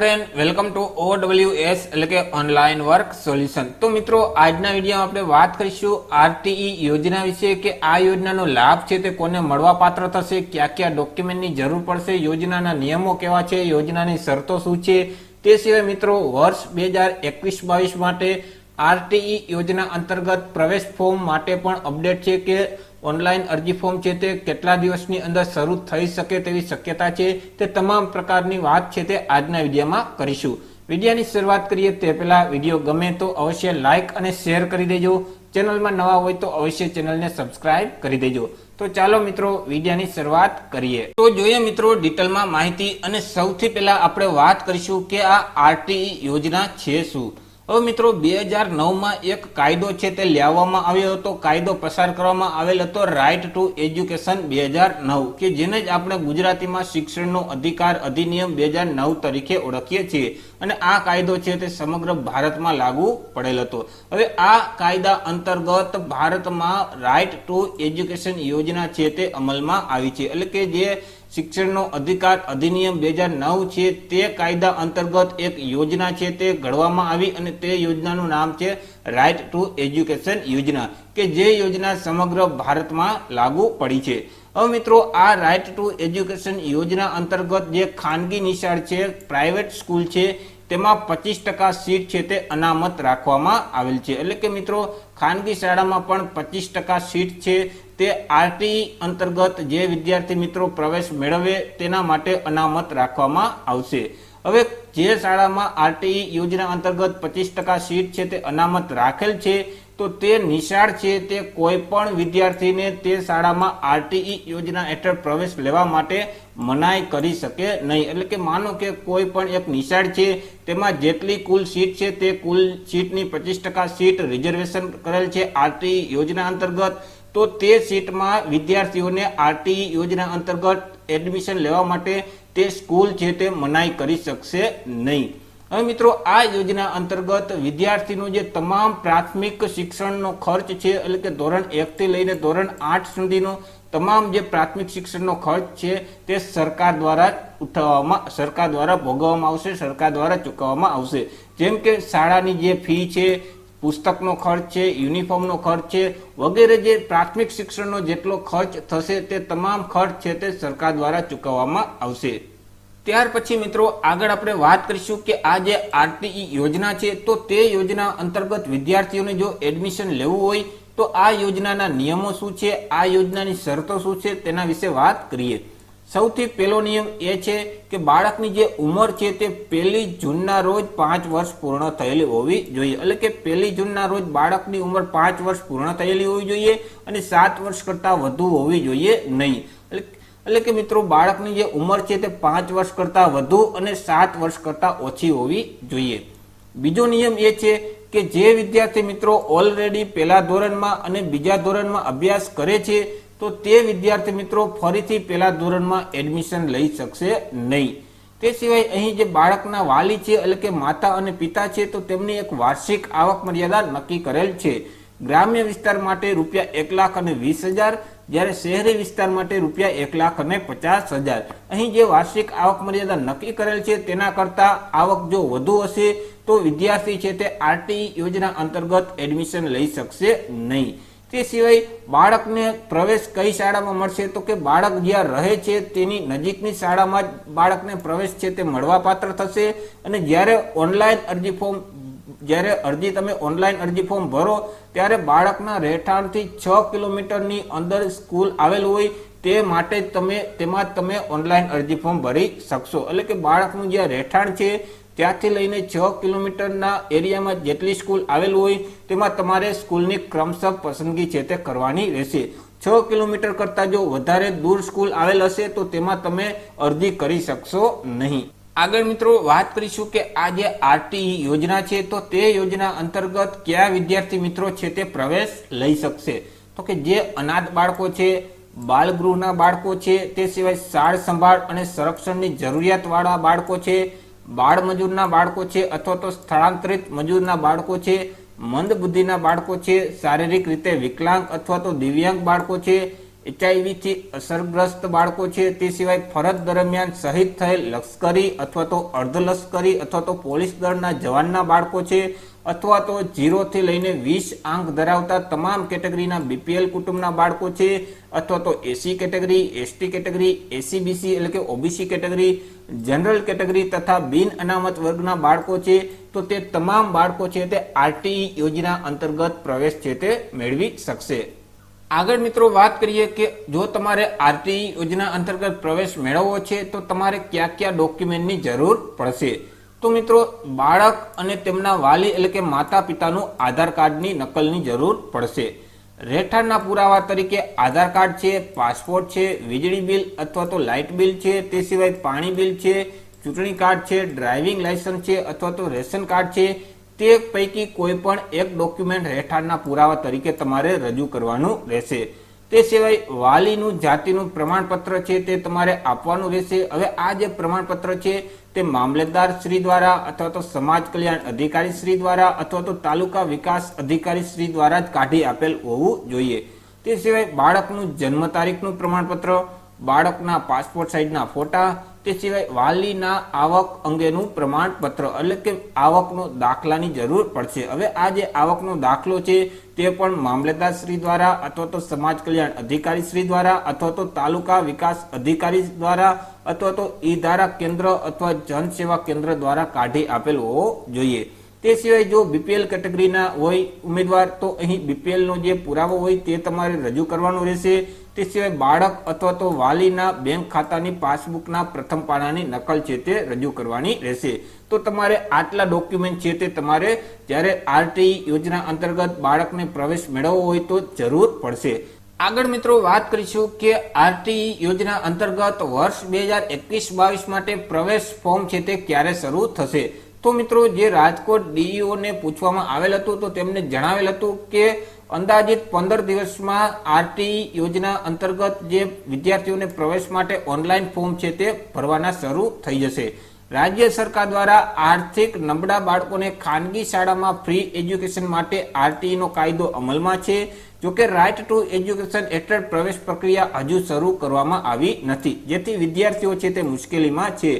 Friend, welcome to OWS એટલે કે online work solution. તો મિત્રો, આજના વિડીયોમાં આપણે વાત કરીશું આરટીઈ યોજના વિશે કે આ યોજનાનો લાભ છે તે કોને મળવા પાત્ર થશે, કયા કયા ડોક્યુમેન્ટની જરૂર પડશે, યોજનાના નિયમો કેવા છે, યોજનાની શરતો શું છે। તે સિવાય મિત્રો, વર્ષ 2021-22 માટે આરટીઈ યોજના અંતર્ગત પ્રવેશ ફોર્મ માટે પણ અપડેટ છે કે ઓનલાઈન અરજી ફોર્મ છે તે કેટલા દિવસની અંદર શરૂ થઈ શકે તેવી શક્યતા છે। તે તમામ પ્રકારની વાત છે તે આજના વિડીયોમાં કરીશું। વિડીયોની શરૂઆત કરીએ તે પહેલા વિડીયો ગમે તો અવશ્ય લાઇક અને શેર કરી દેજો। ચેનલમાં નવા હોય તો અવશ્ય ચેનલને સબસ્ક્રાઇબ કરી દેજો। તો ચાલો મિત્રો, વિડીયોની શરૂઆત કરીએ। તો જોઈએ મિત્રો ડિટેલમાં માહિતી, અને સૌથી પહેલા આપણે વાત કરીશું કે આ આરટીઈ યોજના છે શું। હવે મિત્રો, 2009માં એક કાયદો છે તે લાવવામાં આવ્યો હતો, કાયદો પસાર કરવામાં આવેલ હતો રાઇટ ટુ એજ્યુકેશન 2009 કે જેને જ આપણે ગુજરાતીમાં શિક્ષણનો અધિકાર અધિનિયમ 2009 તરીકે ઓળખીએ છીએ। અને આ કાયદો છે તે સમગ્ર ભારતમાં લાગુ પડેલ હતો। હવે આ કાયદા અંતર્ગત ભારતમાં રાઇટ ટુ એજ્યુકેશન યોજના છે તે અમલમાં આવી છે, એટલે કે જે શિક્ષણનો અધિકાર અધિનિયમ 2009 છે તે કાયદા અંતર્ગત એક યોજના છે તે ઘડવામાં આવી, અને તે યોજનાનું નામ છે રાઇટ ટુ એજ્યુકેશન યોજના, કે જે યોજના સમગ્ર ભારતમાં લાગુ પડી છે। હવે મિત્રો, આ રાઇટ ટુ એજ્યુકેશન યોજના અંતર્ગત જે ખાનગી નિશાળ છે, પ્રાઇવેટ સ્કૂલ છે, તેમાં 25% સીટ છે તે અનામત રાખવામાં આવેલ છે। એટલે કે મિત્રો, ખાનગી શાળામાં પણ 25% સીટ છે તે આરટીઈ અંતર્ગત જે વિદ્યાર્થી મિત્રો પ્રવેશ મેળવે તેના માટે અનામત રાખવામાં આવશે। હવે જે શાળામાં આરટીઈ યોજના અંતર્ગત 25% સીટ છે તે અનામત રાખેલ છે, તો તે નિશાળ છે તે કોઈ પણ વિદ્યાર્થીને તે શાળામાં આરટીઈ યોજના હેઠળ પ્રવેશ લેવા માટે મનાઈ કરી શકે નહીં। એટલે કે માનો કે કોઈ પણ એક નિશાળ છે, તેમાં જેટલી કુલ સીટ છે તે કુલ સીટની 25% સીટ રિઝર્વેશન કરેલ છે આરટીઈ યોજના અંતર્ગત, તો તે સીટમાં વિદ્યાર્થીઓને આરટીઈ યોજના અંતર્ગત એડમિશન લેવા માટે તે સ્કૂલ છે તે મનાઈ કરી શકશે નહીં। હવે મિત્રો, આ યોજના અંતર્ગત વિદ્યાર્થીનું જે તમામ પ્રાથમિક શિક્ષણનો ખર્ચ છે, એટલે કે ધોરણ 1 થી લઈને ધોરણ 8 સુધીનો તમામ જે પ્રાથમિક શિક્ષણનો ખર્ચ છે તે સરકાર દ્વારા ભોગવવામાં આવશે, સરકાર દ્વારા ચૂકવવામાં આવશે। જેમ કે શાળાની જે ફી છે, પુસ્તકનો ખર્ચ છે, યુનિફોર્મનો ખર્ચ છે, વગેરે જે પ્રાથમિક શિક્ષણનો જેટલો ખર્ચ થશે તે તમામ ખર્ચ છે તે સરકાર દ્વારા ચૂકવવામાં આવશે। ત્યાર પછી મિત્રો, આગળ આપણે વાત કરીશું કે આ જે આરટીઈ યોજના છે, તો તે યોજના અંતર્ગત વિદ્યાર્થીઓને જો એડમિશન લેવું હોય તો આ યોજનાના નિયમો શું છે, આ યોજનાની શરતો શું છે, તેના વિશે વાત કરીએ। સૌથી પહેલો નિયમ એ છે કે બાળકની જે ઉંમર છે તે 1 જૂનના રોજ 5 વર્ષ પૂર્ણ થયેલી હોવી જોઈએ। એટલે કે 1 જૂનના રોજ બાળકની ઉંમર 5 વર્ષ પૂર્ણ થયેલી હોવી જોઈએ અને 7 વર્ષ કરતાં વધુ હોવી જોઈએ નહીં। એટલે કે મિત્રો, બાળકની જે ઉંમર છે તે 5 વર્ષ કરતાં વધુ અને 7 વર્ષ કરતાં ઓછી હોવી જોઈએ। બીજો નિયમ એ છે કે જે વિદ્યાર્થી મિત્રો ઓલરેડી પહેલા ધોરણમાં અને બીજા ધોરણમાં અભ્યાસ કરે છે, તો તે વિદ્યાર્થી મિત્રો ફરીથી પહેલા ધોરણમાં એડમિશન લઈ શકશે નહીં। તે સિવાય અહીં જે બાળકના વાલી છે, એટલે કે માતા અને પિતા છે, તો તેમની એક વાર્ષિક આવક મર્યાદા નક્કી કરેલ છે। ગ્રામ્ય વિસ્તાર માટે ₹1,20,000, જ્યારે શહેરી વિસ્તાર માટે ₹1,50,000। અહીં જે વાર્ષિક આવક મર્યાદા નક્કી કરેલ છે તેના કરતાં આવક જો વધુ હશે તો વિદ્યાર્થી છે તે આરટીઈ યોજના અંતર્ગત એડમિશન લઈ શકશે નહીં। તે સિવાય બાળકને પ્રવેશ કઈ શાળામાં મળશે, તો કે બાળક જ્યાં રહે છે તેની નજીકની શાળામાં જ બાળકને પ્રવેશ છે તે મળવાપાત્ર થશે। અને જ્યારે તમે ઓનલાઈન અરજી ફોર્મ ભરો ત્યારે બાળકના રહેઠાણથી 6 કિલોમીટરની અંદર સ્કૂલ આવેલ હોય તે માટે તેમાં તમે ઓનલાઈન અરજી ફોર્મ ભરી શકશો। એટલે કે બાળકનું જ્યાં રહેઠાણ છે ત્યાંથી લઈને 6 કિલોમીટરના એરિયામાં જેટલી સ્કૂલ આવેલ હોય તેમાં તમારે સ્કૂલની ક્રમશઃ પસંદગી છે તે કરવાની રહેશે। 6 કિલોમીટર કરતાં જો વધારે દૂર સ્કૂલ આવેલ હશે તો તેમાં તમે અરજી કરી શકશો નહીં। આગળ મિત્રો, વાત કરીશું કે આ જે આરટીઈ યોજના છે, તો તે યોજના અંતર્ગત કયા વિદ્યાર્થી મિત્રો છે તે પ્રવેશ લઈ શકશે, તો કે જે અનાથ બાળકો છે, બાળગૃહના બાળકો છે, તે સિવાય સાર સંભાળ અને સંરક્ષણની જરૂરિયાતવાળા બાળકો છે, બાળ મજૂરના બાળકો છે અથવા તો સ્થળાંતરિત મજૂરના બાળકો છે, મંદ બુદ્ધિના બાળકો છે, શારીરિક રીતે વિકલાંગ અથવા તો દિવ્યાંગ બાળકો છે, HIV થી અસરગ્રસ્ત બાળકો છે, તે સિવાય ફરજ દરમિયાન શહીદ થયેલ લશ્કરી અથવા તો અર્ધલશ્કરી અથવા તો પોલીસ દળના જવાનના બાળકો છે, અથવા તો 0 થી લઈને 20 આંક ધરાવતા તમામ કેટેગરીના BPL કુટુંબના બાળકો છે, અથવા તો SC category, ST category, SCBC એટલે કે OBC કેટેગરી, જનરલ કેટેગરી તથા બિન અનામત વર્ગના બાળકો છે, તો તે તમામ બાળકો છે તે RTE યોજના અંતર્ગત પ્રવેશ છે તે મેળવી શકશે. આગળ મિત્રો વાત કરીએ કે જો તમારે RTE યોજના અંતર્ગત પ્રવેશ મેળવવો છે તો તમારે કયા કયા ડોક્યુમેન્ટની જરૂર પડશે. તો મિત્રો બાળક અને તેમના વાલી એટલે કે માતા પિતાનું આધાર કાર્ડની નકલની જરૂર પડશે. રહેઠાણના પુરાવા તરીકે આધાર કાર્ડ છે, પાસપોર્ટ છે, વીજળી બિલ અથવા તો લાઇટ બિલ છે, તે સિવાય પાણી બિલ છે, ચૂંટણી કાર્ડ છે, ડ્રાઇવિંગ લાયસન્સ છે અથવા તો રેશન કાર્ડ છે, તે પૈકી કોઈ પણ એક ડોક્યુમેન્ટ રહેઠાણના પુરાવા તરીકે તમારે રજૂ કરવાનું રહેશે. તે સિવાય વાલીનું જાતિનું પ્રમાણપત્ર છે તે તમારે આપવાનું રહેશે. હવે આ જે પ્રમાણપત્ર છે તે મામલતદાર શ્રી દ્વારા અથવા તો સમાજ કલ્યાણ અધિકારી શ્રી દ્વારા અથવા તો તાલુકા વિકાસ અધિકારી શ્રી દ્વારા જ કાઢી આપેલ હોવું જોઈએ. તે સિવાય બાળકનું જન્મ તારીખનું પ્રમાણપત્ર, બાળકના પાસપોર્ટ સાઇઝના ફોટા, તે સિવાય વાલીના આવક અંગેનું પ્રમાણપત્ર એટલે કે આવકનો દાખલાની જરૂર પડશે. હવે આ જે આવકનો દાખલો છે તે પણ મામલતદાર શ્રી દ્વારા અથવા તો સમાજ કલ્યાણ અધિકારી શ્રી દ્વારા અથવા તો તાલુકા વિકાસ અધિકારી દ્વારા અથવા તો ઈ-ધારા કેન્દ્ર અથવા જનસેવા કેન્દ્ર દ્વારા કાઢી આપેલ હોવો જોઈએ. તે સિવાય જો BPL કેટેગરીના હોય ઉમેદવાર તો અહીં BPL નો જે પુરાવો હોય તે તમારે રજૂ કરવાનો રહેશે. તે સિવાય બાળક અથવા તો વાલીના બેંક ખાતાની પાસબુકના પ્રથમ પાનાની નકલ છે તે રજૂ કરવાની રહેશે. તો તમારે આટલા ડોક્યુમેન્ટ છે તે તમારે જ્યારે RTE યોજના અંતર્ગત બાળકને પ્રવેશ મેળવવો હોય તો જરૂર પડશે. આગળ મિત્રો વાત કરીશું કે RTE યોજના અંતર્ગત વર્ષ 2021-22 માટે પ્રવેશ ફોર્મ છે તે ક્યારે શરૂ થશે. તો મિત્રો જે રાજકોટ DEO ને પૂછવામાં આવેલ હતું તો તેમને જણાવેલ હતું કે અંદાજિત 15 દિવસમાં RTE યોજના અંતર્ગત જે વિદ્યાર્થીઓને પ્રવેશ માટે ઓનલાઈન ફોર્મ છે તે ભરવાના શરૂ થઈ જશે. રાજ્ય સરકાર દ્વારા આર્થિક નબળા બાળકોને ખાનગી શાળામાં ફ્રી એજ્યુકેશન માટે RTE નો કાયદો અમલમાં છે. જોકે રાઇટ ટુ એજ્યુકેશન હેઠળ પ્રવેશ પ્રક્રિયા હજુ શરૂ કરવામાં આવી નથી, જેથી વિદ્યાર્થીઓ છે તે મુશ્કેલીમાં છે.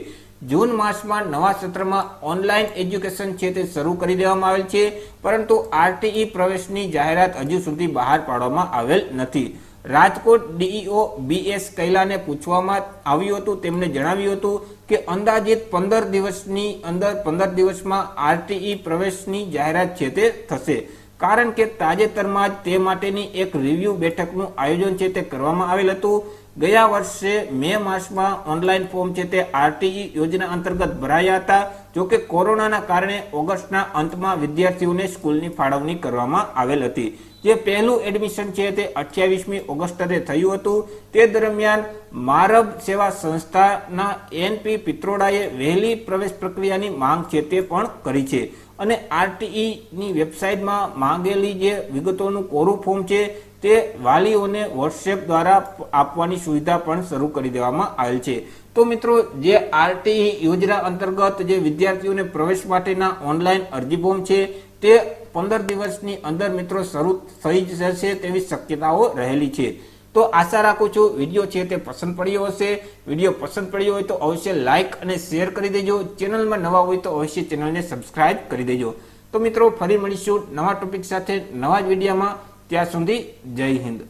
જૂન માસમાં નવા સત્રમાં ઓનલાઈન એજ્યુકેશન છે તે શરૂ કરી દેવામાં આવેલ છે, પરંતુ RTE પ્રવેશની જાહેરાત હજુ સુધી બહાર પાડવામાં આવેલ નથી. રાજકોટ DEO BS કૈલાને પૂછવામાં આવ્યું હતું, તેમને જણાવ્યું હતું કે અંદાજિત 15 દિવસમાં RTE પ્રવેશની જાહેરાત છે તે થશે, કારણ કે તાજેતરમાં જ તે માટેની એક રિવ્યુ બેઠકનું આયોજન છે તે કરવામાં આવેલ હતું. ગયા વર્ષે મે માસમાં ઓનલાઈન ફોર્મ છે તે RTE યોજના અંતર્ગત ભરાયા હતા. જોકે કોરોનાના કારણે ઓગસ્ટના અંતમાં વિદ્યાર્થીઓને સ્કૂલની ફાળવણી કરવામાં આવેલ હતી. જે પહેલું એડમિશન છે તે 28મી ઓગસ્ટે થયું હતું. તે દરમિયાન મારબ સેવા સંસ્થાના NP પિત્રોડાએ વહેલી પ્રવેશ પ્રક્રિયાની માંગ છે તે પણ કરી છે અને RTE ની વેબસાઇટમાં માંગેલી જે વિગતોનું કોરું ફોર્મ છે તે વાલીઓને WhatsApp દ્વારા આપવાની સુવિધા પણ શરૂ કરી દેવામાં આવેલ છે. તો મિત્રો જે RTE યોજના અંતર્ગત જે વિદ્યાર્થીઓને પ્રવેશ માટેના ઓનલાઈન અરજી ફોર્મ છે તે 15 દિવસની અંદર મિત્રો શરૂ થઈ જશે તેવી શક્યતાઓ રહેલી છે. તો આશા રાખું છું વિડીયો છે તે પસંદ પડ્યો હશે. વિડીયો પસંદ પડ્યો હોય તો અવશ્ય લાઇક અને શેર કરી દેજો. ચેનલમાં નવા હોય તો અવશ્ય ચેનલને સબસ્ક્રાઇબ કરી દેજો. તો મિત્રો ફરી મળીશું નવા ટોપિક સાથે નવા જ વિડીયોમાં. ત્યાં સુધી જય હિન્દ.